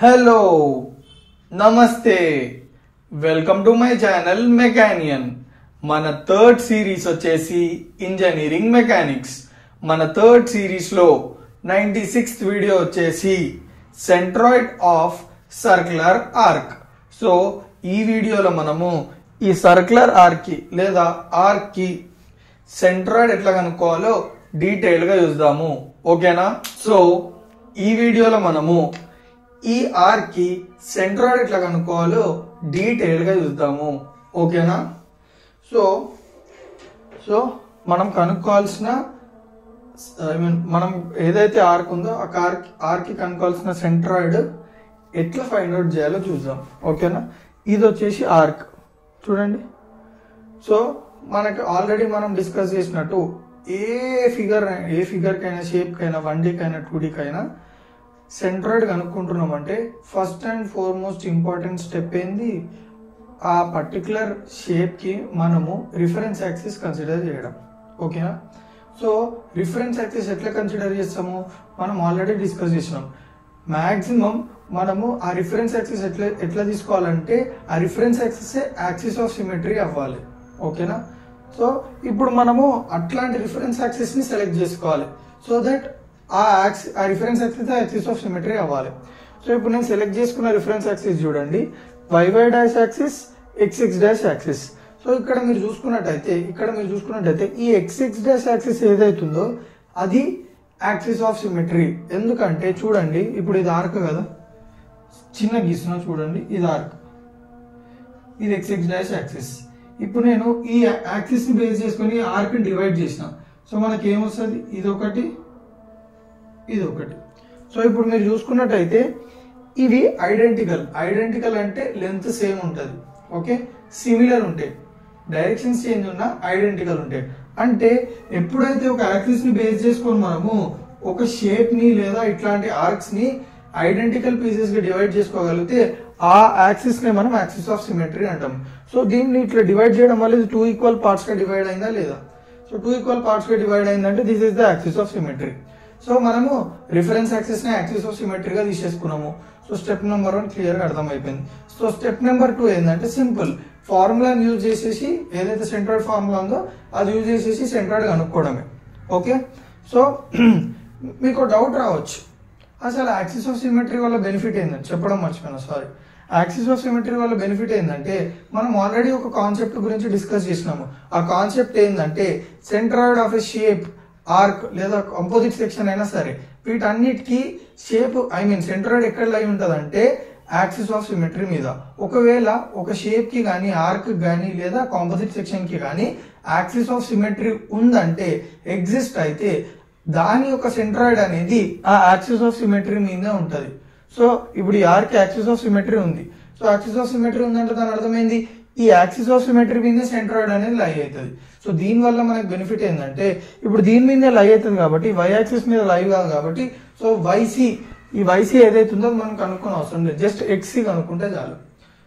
Hello నమస్తే welcome to my channel మెకానియన్. మన third series వచ్చేసి ఇంజనీరింగ్ మెకానిక్స్. మన థర్డ్ సిరీస్ లో 96th వీడియో వచ్చేసి centroid of circular arc. So ఈ వీడియోలో మనము ఈ సర్క్యులర్ ఆర్క్ కి లేదా ఆర్క్ కి సెంట్రాయిడ్ ఎట్లా కనుక్కోవాలో డీటెయిల్ గా చూద్దాము. ఓకేనా? సో ఈ వీడియోలో మనము ఈ ఆర్క్ కి సెంట్రాయిడ్ ఎట్లా కనుక్కోవాలో డీటెయిల్ గా చూద్దాము. ఓకేనా? సో మనం కనుక్కోవాల్సిన మనం ఏదైతే ఆర్క్ ఉందో ఆ ఆర్క్ కి కనుక్కోవాల్సిన సెంట్రాయిడ్ ఎట్లా ఫైండ్ అవుట్ చేయాలో చూద్దాం. ఓకేనా? ఇది వచ్చేసి ఆర్క్ చూడండి. సో మనకి ఆల్రెడీ మనం డిస్కస్ చేసినట్టు ఏ ఫిగర్ కైనా, షేప్ కైనా, 1D కైనా, 2D కైనా సెంట్రాయిడ్ కనుక్కుంటున్నామంటే first and foremost important step ఏంది, ఆ పర్టికులర్ షేప్ కి మనము రిఫరెన్స్ యాక్సిస్ కన్సిడర్ చేయడం. ఓకేనా? సో రిఫరెన్స్ యాక్సిస్ ఎట్లా కన్సిడర్ చేస్తాము మనం ఆల్రెడీ డిస్కస్ చేసినాం. మాక్సిమం మనము ఆ రిఫరెన్స్ యాక్సిస్ ఎట్లా తీసుకోవాలంటే ఆ reference axis axis of symmetry అవ్వాలి. ఓకేనా? సో ఇప్పుడు మనము అట్లాంటి రిఫరెన్స్ యాక్సిస్ ని సెలెక్ట్ చేసుకోవాలి సో దట్ ఆ reference axis axis of symmetry అవ్వాలి. సో ఇప్పుడు నేను సెలెక్ట్ చేసుకున్న రిఫరెన్స్ యాక్సిస్ చూడండి, YY dash axis, XX dash axis. So ఇక్కడ మీరు చూసుకున్నట్టయితే ఈ XX డాష్ యాక్సిస్ ఏదైతుందో అది యాక్సిస్ ఆఫ్ సిమెట్రీ. ఎందుకంటే చూడండి, ఇప్పుడు ఇది ఆర్క్ కదా, చిన్న గీసిన చూడండి, ఇది ఆర్క్, ఇది XX డాష్ యాక్సిస్. ఇప్పుడు నేను ఈ యాక్సిస్ ని బేస్ చేసుకుని ఆర్క్ ని డివైడ్ చేసిన. సో మనకి ఏమొస్తుంది, ఇది ఒకటి. సో ఇప్పుడు మీరు చూసుకున్నట్టయితే ఇవి ఐడెంటికల్ అంటే లెంత్ సేమ్ ఉంటుంది. ఓకే, సిమిలర్ ఉంటాయి, డైరెక్షన్స్ చేంజ్ ఉన్నా ఐడెంటికల్ ఉంటాయి. అంటే ఎప్పుడైతే ఒక యాక్సిస్ ని బేస్ చేసుకొని మనము ఒక షేప్ ని లేదా ఇట్లాంటి ఆర్క్స్ ని ఐడెంటికల్ పీసెస్ గా డివైడ్ చేసుకోగలిగితే ఆ యాక్సిస్ ని మనం యాక్సిస్ ఆఫ్ సిమెట్రీ అంటాం. సో దీన్ని ఇట్లా డివైడ్ చేయడం వల్ల ఇది 2 ఈక్వల్ పార్ట్స్ గా డివైడ్ అయిందా లేదా? సో 2 ఈక్వల్ పార్ట్స్ గా డివైడ్ అయిందంటే this is the axis of symmetry. So మనము రిఫరెన్స్ యాక్సిస్ ని యాక్సిస్ ఆఫ్ సిమెట్రీగా తీసేసుకున్నాము. సో స్టెప్ నెంబర్ 1 క్లియర్ గా అర్థమైపోయింది. సో స్టెప్ నెంబర్ 2 ఏంటంటే సింపుల్ ఫార్ములాని యూజ్ చేసేసి, ఏదైతే సెంట్రాయిడ్ ఫార్ములా ఉందో అది యూజ్ చేసేసి సెంట్రాయిడ్ కనుక్కోవడమే. ఓకే, సో మీకు డౌట్ రావచ్చు, అసలు యాక్సిస్ ఆఫ్ సిమెట్రీ వల్ల బెనిఫిట్ ఏంటంటే చెప్పడం మర్చిపోయినా, సారీ. యాక్సిస్ ఆఫ్ సిమెట్రీ వల్ల బెనిఫిట్ ఏంటంటే మనం ఆల్రెడీ ఒక కాన్సెప్ట్ గురించి డిస్కస్ చేసినాము. ఆ కాన్సెప్ట్ ఏంటంటే centroid of a shape, arc లేదా కంపోజిట్ సెక్షన్ అయినా సరే వీటన్నిటికీ షేప్ సెంట్రాయిడ్ ఎక్కడ లై ఉంటదంటే యాక్సిస్ ఆఫ్ సిమెట్రీ మీద. ఒకవేళ ఒక షేప్ కి కానీ, ఆర్క్ కానీ లేదా కాంపోజిట్ సెక్షన్ కి కానీ యాక్సిస్ ఆఫ్ సిమెట్రీ ఉందంటే, ఎగ్జిస్ట్ అయితే, దాని యొక్క సెంట్రాయిడ్ అనేది ఆ యాక్సిస్ ఆఫ్ సిమెట్రీ మీదే ఉంటది. సో ఇప్పుడు ఈ ఆర్క్ యాక్సిస్ ఆఫ్ సిమెట్రీ ఉంది. సో యాక్సిస్ ఆఫ్ సిమెట్రీ ఉందంటే దాని అర్థమైంది ఈ యాక్సిస్ ఆఫ్ సిమెట్రీ మీదే సెంట్రాయిడ్ అనేది లై అవుతుంది. సో దీని వల్ల మనకు బెనిఫిట్ ఏంటంటే ఇప్పుడు దీని మీదే లై అవుతుంది కాబట్టి వై యాక్సిస్ మీద లై కాదు కాబట్టి సో ఈ వైసీ ఏదైతుందో మనం కనుక్కొని అవసరం లేదు, జస్ట్ XC కనుక్కుంటే చాలు.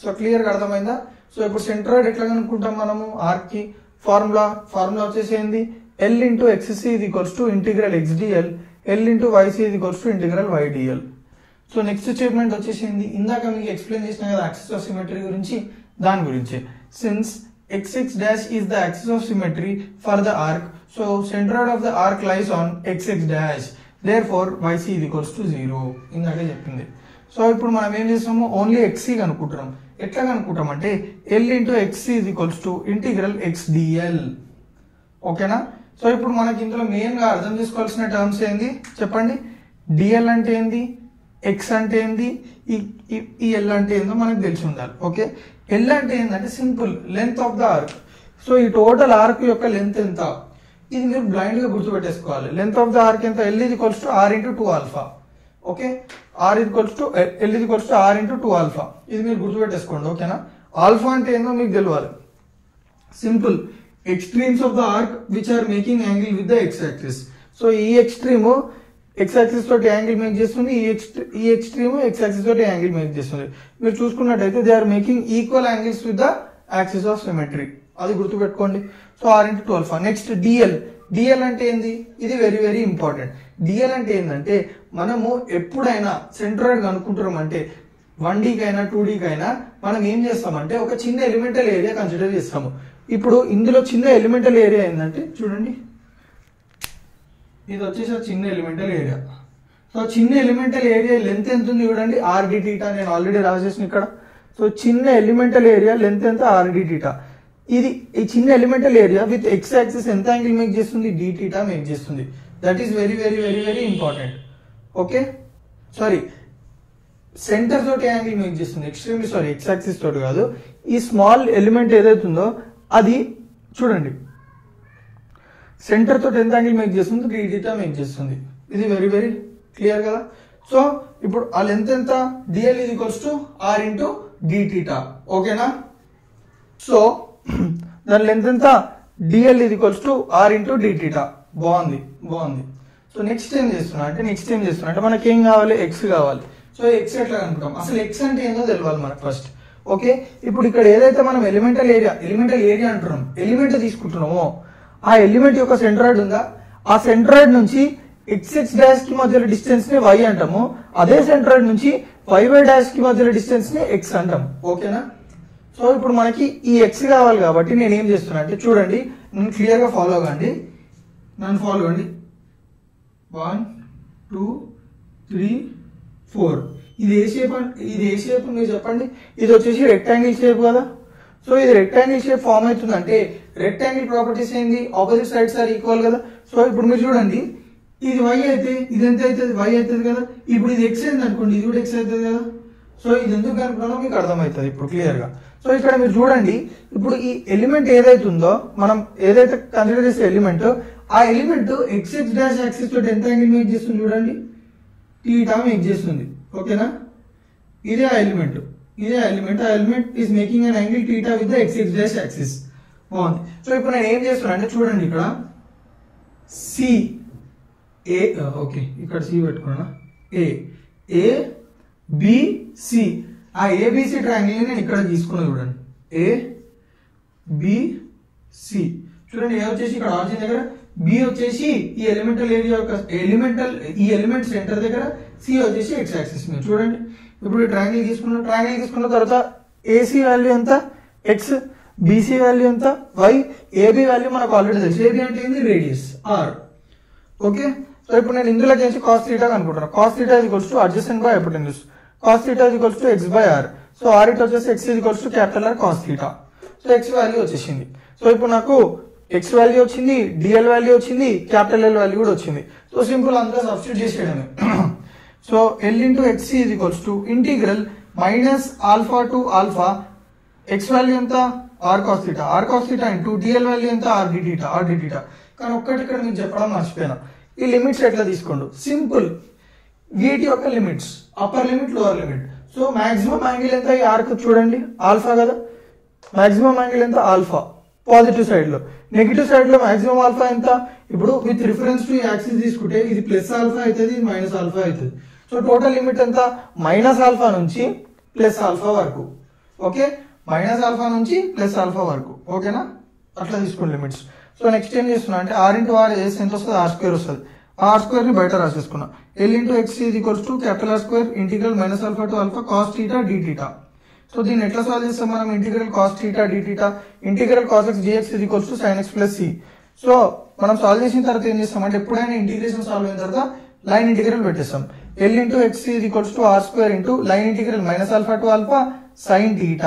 సో క్లియర్ గా అర్థమైందా? సో ఇప్పుడు సెంట్రాయిడ్ ఎట్లా కనుక్కుంటాం మనము ఆర్క్ కి? ఫార్ములా వచ్చేసి ఏంది, L into XC is equals to integral XDL, L into YC is equals to integral YDL. So next statement వచ్చేసి ఏంది, ఇందాక మీకు ఎక్స్ప్లెయిన్ చేసిన కదా యాక్సిస్ ఆఫ్ సిమెట్రీ గురించి, దాని గురించి. Since XX dash is the axis of symmetry for the arc, so centroid of the arc lies on XX dash, therefore YC is equals to 0. ఇందాకే చెప్పింది. సో ఇప్పుడు మనం ఏం చేస్తాము, ఓన్లీ XC కనుక్కుంటున్నాం. ఎట్లా కనుక్కుంటాం అంటే L into XC is equals to integral XDL. ఓకేనా? So ఇప్పుడు మనకి ఇందులో మెయిన్ గా అర్థం చేసుకోవాల్సిన టర్మ్స్ ఏంది చెప్పండి. DL అంటే ఏంది, X అంటే ఏంది, ఈ L అంటే ఏందో మనకు తెలిసి ఉండాలి. ఓకే, L అంటే ఏంటంటే simple length of the arc. So ఈ టోటల్ ఆర్క్ యొక్క లెంత్ ఎంత, ఇది మీరు బ్లైండ్ గా గుర్తుపెట్టేసుకోవాలి. లెంత్ ఆఫ్ ద ఆర్క్ ఎంత, L is equals to R into 2 alpha. Okay, L is equals to R into 2 alpha. ఇది మీరు గుర్తుపెట్టేసుకోండి. ఓకేనా? ఆల్ఫా అంటే ఏందో మీకు తెలియాలి. Simple extremes of the arc which are making angle with the X axis. So ఈ extreme X axis తోటి angle make చేస్తుంది, ఈ ఎక్స్ట్రీమ్ X యాక్సిస్ తోటి యాంగిల్ మేక్ చేస్తుంది. మీరు చూసుకున్నట్టయితే they are making equal angles with the axis of symmetry. అది గుర్తుపెట్టుకోండి. So R into 2 alpha. Next DL అంటే ఏంది, ఇది వెరీ వెరీ ఇంపార్టెంట్. డిఎల్ అంటే ఏంటంటే మనము ఎప్పుడైనా సెంట్రాయిడ్ కనుక్కుంటున్నాం అంటే 1D కైనా 2D కైనా మనం ఏం చేస్తామంటే ఒక చిన్న ఎలిమెంటల్ ఏరియా కన్సిడర్ చేస్తాము. ఇప్పుడు ఇందులో చిన్న ఎలిమెంటల్ ఏరియా ఏంటంటే చూడండి, ఇది వచ్చేసి చిన్న ఎలిమెంటల్ ఏరియా. సో చిన్న ఎలిమెంటల్ ఏరియా లెంత్ ఎంత ఉంది చూడండి, RD θ. నేను ఆల్రెడీ రాసేసిన ఇక్కడ. సో చిన్న ఎలిమెంటల్ ఏరియా లెంత్ ఎంత, RD θ. ఇది ఈ చిన్న elemental area with X axis ఎంత యాంగిల్ మేక్ చేస్తుంది, dθ మేక్ చేస్తుంది. That is very very very very important. Okay, sorry, centre తోటి యాంగిల్ మేక్ చేస్తుంది, ఎక్స్ట్రీమ్లీ సారీ, ఎక్స్ యాక్సిస్ తోటి కాదు. ఈ స్మాల్ ఎలిమెంట్ ఏదైతుందో అది చూడండి, సెంటర్ తోటి ఎంత యాంగిల్ మేక్ చేస్తుంది, dθ మేక్ చేస్తుంది. ఇది వెరీ వెరీ క్లియర్ కదా. సో ఇప్పుడు ఆ లెంత్ ఎంత, dl = r × dθ. ఓకేనా. సో దాని లెంత్ ఎంత, dl = r × dθ. బాగుంది బాగుంది. సో నెక్స్ట్ ఏం చేస్తున్నా అంటే మనకి ఏం కావాలి, ఎక్స్ కావాలి. సో ఎక్స్ ఎట్లా అనుకుంటాం, అసలు ఎక్స్ అంటే ఏందో తెలియాలి మనకు ఫస్ట్. ఓకే, ఇప్పుడు ఇక్కడ ఏదైతే మనం ఎలిమెంటల్ ఏరియా అంటున్నాం, ఎలిమెంట్ తీసుకుంటున్నామో ఆ ఎలిమెంట్ యొక్క సెంట్రాయిడ్ ఉందా, ఆ సెంట్రాయిడ్ నుంచి xx' కి మధ్యలో డిస్టెన్స్ ని y అంటాము, అదే సెంట్రాయిడ్ నుంచి y' కి మధ్యలో డిస్టెన్స్ ని x అంటాం. ఓకేనా. సో ఇప్పుడు మనకి ఈ x కావాలి కాబట్టి నేను ఏం చేస్తున్నా అంటే చూడండి, నన్ను క్లియర్ గా ఫాలో కండి, 1 2 3 4. ఇది ఏ షేప్ మీరు చెప్పండి. ఇది వచ్చేసి రెక్టాంగిల్ షేప్ కదా. సో ఇది రెక్టాంగిల్ షేప్ ఫామ్ అవుతుందంటే రెక్టాంగిల్ ప్రాపర్టీస్ ఏంది, ఆపోజిట్ సైడ్స్ ఆర్ ఈక్వల్ కదా. సో ఇప్పుడు మీరు చూడండి, ఇది y అయితే ఇది ఎంత అవుతుంది, y అవుతుంది కదా. ఇప్పుడు ఇది x అయింది అనుకోండి, ఇది కూడా x అవుతుంది కదా. సో ఇది ఎందుకు కనుక్కున్నామో మీకు అర్థమవుతుంది ఇప్పుడు క్లియర్ గా. సో ఇక్కడ మీరు చూడండి, ఇప్పుడు ఈ ఎలిమెంట్ ఏదైతుందో మనం ఏదైతే కన్సిడర్ చేసే ఎలిమెంట్, ఆ ఎలిమెంట్ xx' యాక్సిస్ తోటి ఎంత యాంగిల్ మేక్ చేస్తుంది చూడండి, θ మేక్ చేస్తుంది. ఓకేనా. ఇదే ఆ ఎలిమెంట్ ఆ element is making an angle θ with the xx' axis. బాగుంది. సో ఇప్పుడు నేను ఏం చేస్తున్నా అంటే చూడండి, ఇక్కడ సి ఏ, ఓకే ఇక్కడ సి పెట్టుకున్నా, ఏ బి సి, ఆ ఏబిసి ట్రయాంగిల్ నేను ఇక్కడ తీసుకున్నా చూడండి, ఏ బి సి. చూడండి, ఏ వచ్చేసి ఇక్కడ ఆరిజిన్ దగ్గర, బి వచ్చేసి ఈ ఎలిమెంటల్ ఏరియా యొక్క ఈ ఎలిమెంట్ సెంటర్ దగ్గర, సి వచ్చేసి ఎక్స్ యాక్సిస్ మీద. చూడండి, ఇప్పుడు ట్రయాంగిల్ తీసుకున్న తర్వాత ఏసీ వాల్యూ ఎంత, ఎక్స్, బీసీ వాల్యూ ఎంత, వై, ఏబి వాల్యూ మనకు ఆల్రెడీ తెలుసు. ఏబి అంటే ఏంది, రేడియస్ ఆర్. ఓకే. సో ఇప్పుడు నేను ఇందులో చేసి cos θ అనుకుంటున్నాను. cos θ = adjacent by hypotenuse. cos θ = x/r. So r it వచ్చేసి x = R cos θ. So x value వచ్చేసింది. సో ఇప్పుడు నాకు x వాల్యూ వచ్చింది, dl వాల్యూ వచ్చింది, L వాల్యూ కూడా వచ్చింది. సో సింపుల్ అంతా సబ్స్టిట్యూట్ చేసేయడమే. So L × x = integral -α to α, x value ఎంత, r cos θ into dl value ఎంత, r dθ. కానీ ఒక్కటి ఇక్కడ మీకు చెప్పడం మర్చిపోయినా, ఈ లిమిట్స్ ఎట్లా తీసుకోండు, సింపుల్. వీటి యొక్క limits upper limit, lower limit. So maximum angle ఎంత, ఈ ఆర్క్ చూడండి ఆల్ఫా కదా, మాక్సిమం యాంగిల్ ఎంత, ఆల్ఫా పాజిటివ్ సైడ్ లో. నెగిటివ్ సైడ్ లో మాక్సిమం ఆల్ఫా ఎంత, ఇప్పుడు విత్ రిఫరెన్స్ టు యాక్సిస్ తీసుకుంటే ఇది ప్లస్ ఆల్ఫా అవుతుంది, ఇది మైనస్ ఆల్ఫా అవుతుంది. సో టోటల్ లిమిట్ ఎంత, -α నుంచి +α వరకు. ఓకే, -α నుంచి +α వరకు. ఓకేనా, అట్లా తీసుకోండి లిమిట్స్. సో నెక్స్ట్ ఏం చేస్తున్నా అంటే r × r ఎంత వస్తుంది, r² వస్తుంది. r² ని బయట రాసేసుకున్నా. L × x = R² integral -α to α cos θ dθ. So దీన్ని ఎట్లా సాల్వ్ చేస్తాం మనం, integral cos θ dθ, integral cos x dx = sin x + c. So మనం సాల్వ్ చేసిన తర్వాత ఏం చేస్తాం అంటే ఎప్పుడైనా ఇంటిగ్రేషన్ సాల్వ్ అయిన తర్వాత లైన్ ఇంటిగ్రల్ పెట్టేస్తాం. L × x = R² line integral -α to α sin θ.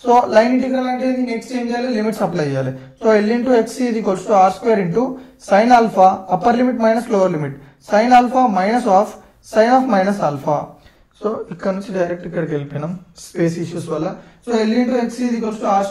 So line integral అంటే నెక్స్ట్ ఏం చేయాలి, లిమిట్స్ అప్లై చేయాలి. So L × x = R² sin α, upper limit minus lower limit, sin α minus of sin of -α. So ఇక్కడ నుంచి direct ఇక్కడికి వెళ్ళిపోయినాం space issues వల్ల. So L × x = R²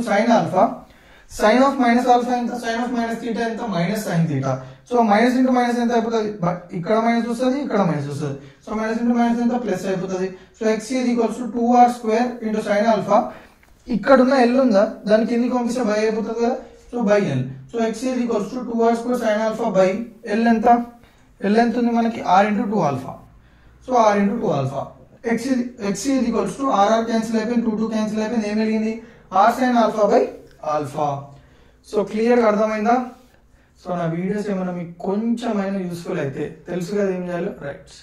sin α, sin of -α ఎంత, sin ఆఫ్ -θ ఎంత, -sin θ. So minus into minus ఎంత అయిపోతుంది, ఇక్కడ మైనస్ వస్తుంది, ఇక్కడ మైనస్ వస్తుంది. సో మైనస్ ఇంటూ మైనస్ ఎంత, ప్లస్ అయిపోతుంది. సో x = 2r² sin α, ఇక్కడ ఉన్న L ఉందా, దాని కిందికి పంపిస్తే బై అయిపోతుంది కదా. So by L. So x = 2r² sin α by L ఎంత, L ఎంత ఉంది మనకి, r × 2α. So r × 2α. x = r cancel అయిపోయింది, 2 క్యాన్సిల్ అయిపోయింది, ఏం మిగిలింది, r sin α by alpha. So clear గా అర్థమైందా. సో నా వీడియోస్ ఏమైనా మీకు కొంచెమైనా యూస్ఫుల్ అయితే తెలుసు కదా ఏం చేయాలో, రైట్.